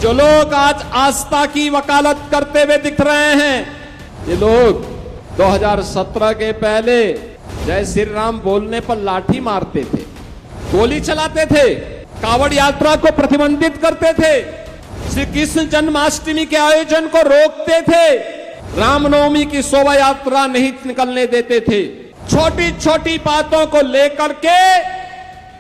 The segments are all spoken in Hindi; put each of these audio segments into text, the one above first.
जो लोग आज आस्था की वकालत करते हुए दिख रहे हैं, ये लोग 2017 के पहले जय श्री राम बोलने पर लाठी मारते थे, गोली चलाते थे, कावड़ यात्रा को प्रतिबंधित करते थे, श्री कृष्ण जन्माष्टमी के आयोजन को रोकते थे, रामनवमी की शोभा यात्रा नहीं निकलने देते थे। छोटी छोटी बातों को लेकर के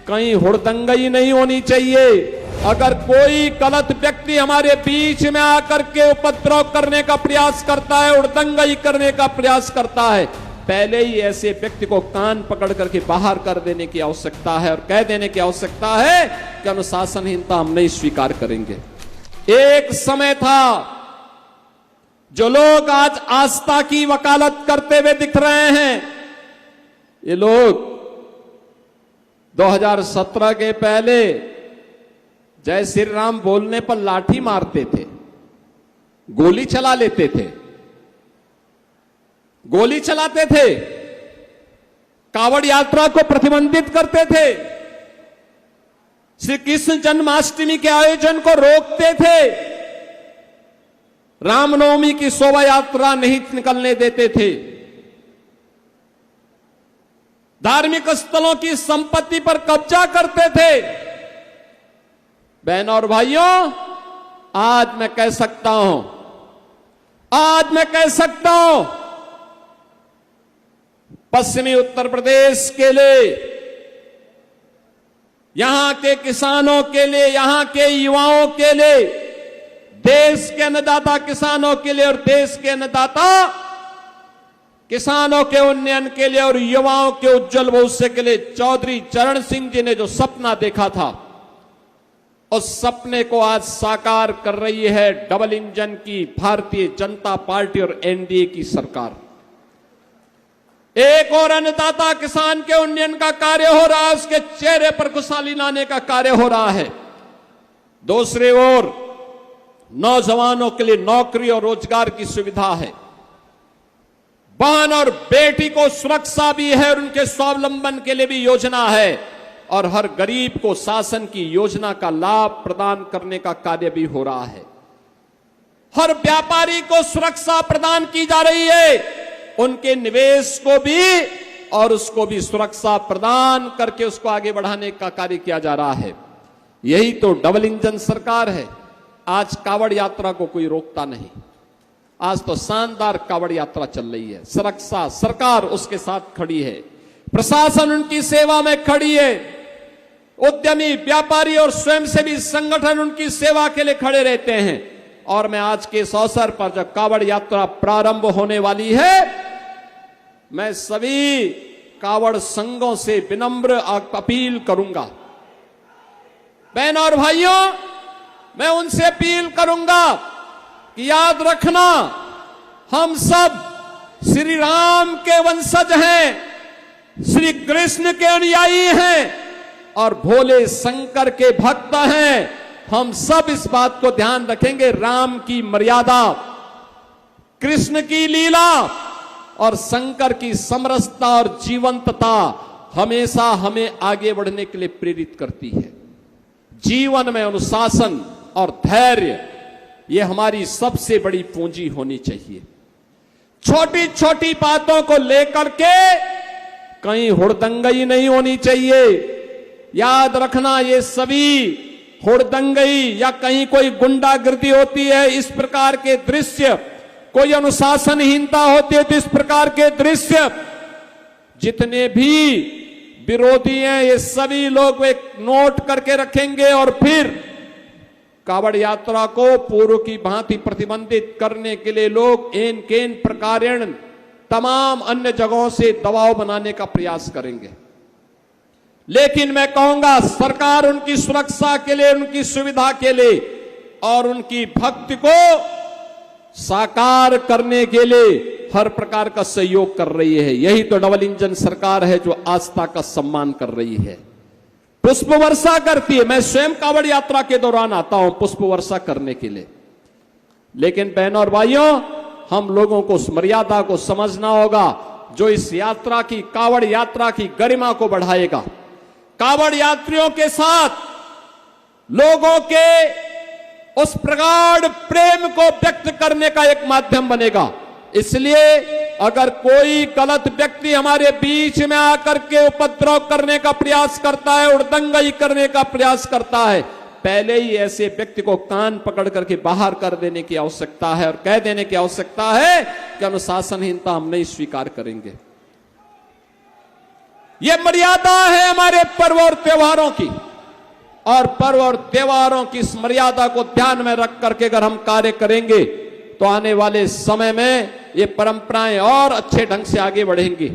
कहीं हुड़दंगई नहीं होनी चाहिए। अगर कोई गलत व्यक्ति हमारे बीच में आकर के उपद्रव करने का प्रयास करता है, हुड़दंगई करने का प्रयास करता है, पहले ही ऐसे व्यक्ति को कान पकड़ करके बाहर कर देने की आवश्यकता है और कह देने की आवश्यकता है कि अनुशासनहीनता हम नहीं स्वीकार करेंगे। एक समय था, जो लोग आज आस्था की वकालत करते हुए दिख रहे हैं, ये लोग 2017 के पहले जय श्री राम बोलने पर लाठी मारते थे, गोली चला लेते थे, गोली चलाते थे, कावड़ यात्रा को प्रतिबंधित करते थे, श्री कृष्ण जन्माष्टमी के आयोजन को रोकते थे, रामनवमी की शोभा यात्रा नहीं निकलने देते थे, धार्मिक स्थलों की संपत्ति पर कब्जा करते थे। बहनों और भाइयों, आज मैं कह सकता हूं, पश्चिमी उत्तर प्रदेश के लिए, यहां के किसानों के लिए, यहां के युवाओं के लिए, देश के अन्नदाता किसानों के लिए और देश के अन्नदाता किसानों के उन्नयन के लिए और युवाओं के उज्जवल भविष्य के लिए चौधरी चरण सिंह जी ने जो सपना देखा था, उस सपने को आज साकार कर रही है डबल इंजन की भारतीय जनता पार्टी और एनडीए की सरकार। एक और अन्नदाता किसान के उन्नयन का कार्य हो रहा है, उसके चेहरे पर खुशहाली लाने का कार्य हो रहा है। दूसरी ओर नौजवानों के लिए नौकरी और रोजगार की सुविधा है, बहन और बेटी को सुरक्षा भी है और उनके स्वावलंबन के लिए भी योजना है, और हर गरीब को शासन की योजना का लाभ प्रदान करने का कार्य भी हो रहा है। हर व्यापारी को सुरक्षा प्रदान की जा रही है, उनके निवेश को भी और उसको भी सुरक्षा प्रदान करके उसको आगे बढ़ाने का कार्य किया जा रहा है। यही तो डबल इंजन सरकार है। आज कावड़ यात्रा को कोई रोकता नहीं, आज तो शानदार कावड़ यात्रा चल रही है। सुरक्षा सरकार उसके साथ खड़ी है, प्रशासन उनकी सेवा में खड़ी है, उद्यमी व्यापारी और स्वयंसेवी संगठन उनकी सेवा के लिए खड़े रहते हैं। और मैं आज के इस अवसर पर जब कावड़ यात्रा प्रारंभ होने वाली है, मैं सभी कावड़ संघों से विनम्र अपील करूंगा, बहनों और भाइयों, मैं उनसे अपील करूंगा कि याद रखना, हम सब श्री राम के वंशज हैं, श्री कृष्ण के अनुयायी हैं और भोले शंकर के भक्त हैं। हम सब इस बात को ध्यान रखेंगे, राम की मर्यादा, कृष्ण की लीला और शंकर की समरसता और जीवंतता हमेशा हमें आगे बढ़ने के लिए प्रेरित करती है। जीवन में अनुशासन और धैर्य, ये हमारी सबसे बड़ी पूंजी होनी चाहिए। छोटी छोटी बातों को लेकर के कहीं हुड़दंगई नहीं होनी चाहिए। याद रखना, ये सभी हुड़दंगई या कहीं कोई गुंडागर्दी होती है, इस प्रकार के दृश्य, कोई अनुशासनहीनता होती है, तो इस प्रकार के दृश्य जितने भी विरोधी हैं, ये सभी लोग एक नोट करके रखेंगे और फिर कावड़ यात्रा को पूर्व की भांति प्रतिबंधित करने के लिए लोग एन केन प्रकार तमाम अन्य जगहों से दबाव बनाने का प्रयास करेंगे। लेकिन मैं कहूंगा, सरकार उनकी सुरक्षा के लिए, उनकी सुविधा के लिए और उनकी भक्ति को साकार करने के लिए हर प्रकार का सहयोग कर रही है। यही तो डबल इंजन सरकार है, जो आस्था का सम्मान कर रही है, पुष्प वर्षा करती है। मैं स्वयं कावड़ यात्रा के दौरान आता हूं पुष्प वर्षा करने के लिए। लेकिन बहनों और भाइयों, हम लोगों को उस मर्यादा को समझना होगा जो इस यात्रा की, कावड़ यात्रा की गरिमा को बढ़ाएगा। कावड़ यात्रियों के साथ लोगों के उस प्रगाढ़ प्रेम को व्यक्त करने का एक माध्यम बनेगा। इसलिए अगर कोई गलत व्यक्ति हमारे बीच में आकर के उपद्रव करने का प्रयास करता है, उड़दंगई करने का प्रयास करता है, पहले ही ऐसे व्यक्ति को कान पकड़ करके बाहर कर देने की आवश्यकता है और कह देने की आवश्यकता है कि अनुशासनहीनता हम नहीं स्वीकार करेंगे। यह मर्यादा है हमारे पर्व और त्योहारों की, और पर्व और त्योहारों की इस मर्यादा को ध्यान में रख करके अगर हम कार्य करेंगे तो आने वाले समय में ये परंपराएं और अच्छे ढंग से आगे बढ़ेंगी।